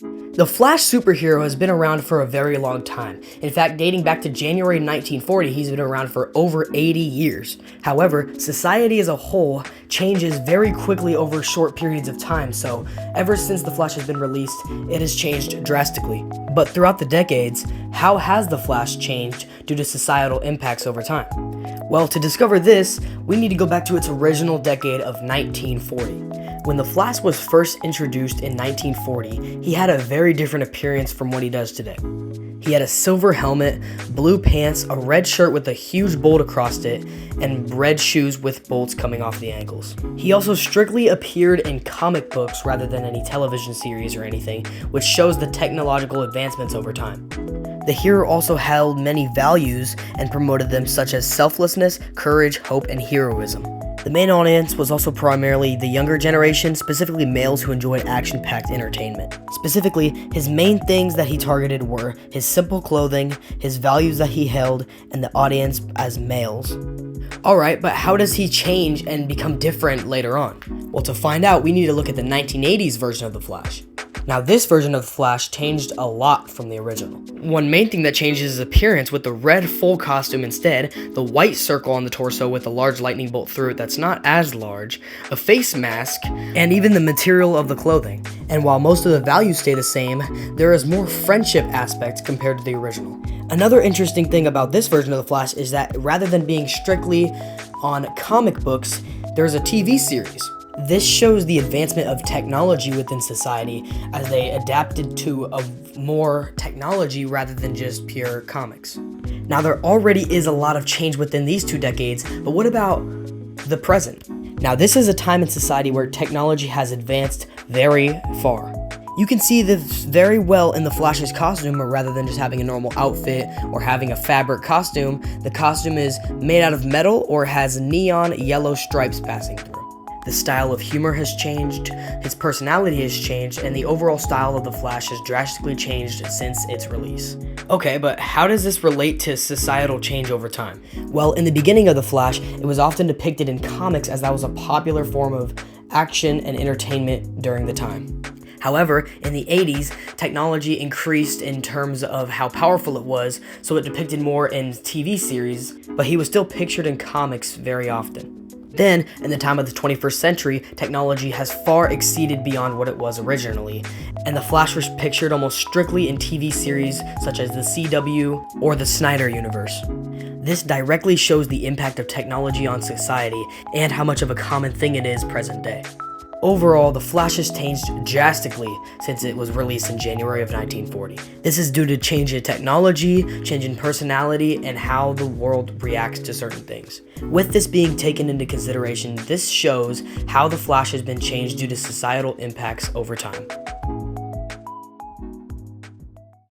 The Flash superhero has been around for a very long time. In fact, dating back to January 1940, he's been around for over 80 years. However, society as a whole changes very quickly over short periods of time, so ever since The Flash has been released, it has changed drastically. But throughout the decades, how has The Flash changed due to societal impacts over time? Well, to discover this, we need to go back to its original decade of 1940. When The Flash was first introduced in 1940, he had a very different appearance from what he does today. He had a silver helmet, blue pants, a red shirt with a huge bolt across it, and red shoes with bolts coming off the ankles. He also strictly appeared in comic books rather than any television series or anything, which shows the technological advancements over time. The hero also held many values and promoted them, such as selflessness, courage, hope, and heroism. The main audience was also primarily the younger generation, specifically males who enjoyed action-packed entertainment. Specifically, his main things that he targeted were his simple clothing, his values that he held, and the audience as males. Alright, but how does he change and become different later on? Well, to find out, we need to look at the 1980s version of The Flash. Now, this version of The Flash changed a lot from the original. One main thing that changed is his appearance, with the red full costume instead, the white circle on the torso with a large lightning bolt through it that's not as large, a face mask, and even the material of the clothing. And while most of the values stay the same, there is more friendship aspects compared to the original. Another interesting thing about this version of The Flash is that rather than being strictly on comic books, there's a TV series. This shows the advancement of technology within society as they adapted to more technology rather than just pure comics. Now, there already is a lot of change within these 2 decades, but what about the present? Now, this is a time in society where technology has advanced very far. You can see this very well in the Flash's costume, rather than just having a normal outfit or having a fabric costume. The costume is made out of metal or has neon yellow stripes passing through. The style of humor has changed, his personality has changed, and the overall style of The Flash has drastically changed since its release. Okay, but how does this relate to societal change over time? Well, in the beginning of The Flash, it was often depicted in comics as that was a popular form of action and entertainment during the time. However, in the 80s, technology increased in terms of how powerful it was, so it depicted more in TV series, but he was still pictured in comics very often. Then, in the time of the 21st century, technology has far exceeded beyond what it was originally, and the Flash was pictured almost strictly in TV series such as the CW or the Snyder Universe. This directly shows the impact of technology on society and how much of a common thing it is present day. Overall, The Flash has changed drastically since it was released in January of 1940. This is due to change in technology, change in personality, and how the world reacts to certain things. With this being taken into consideration, this shows how The Flash has been changed due to societal impacts over time.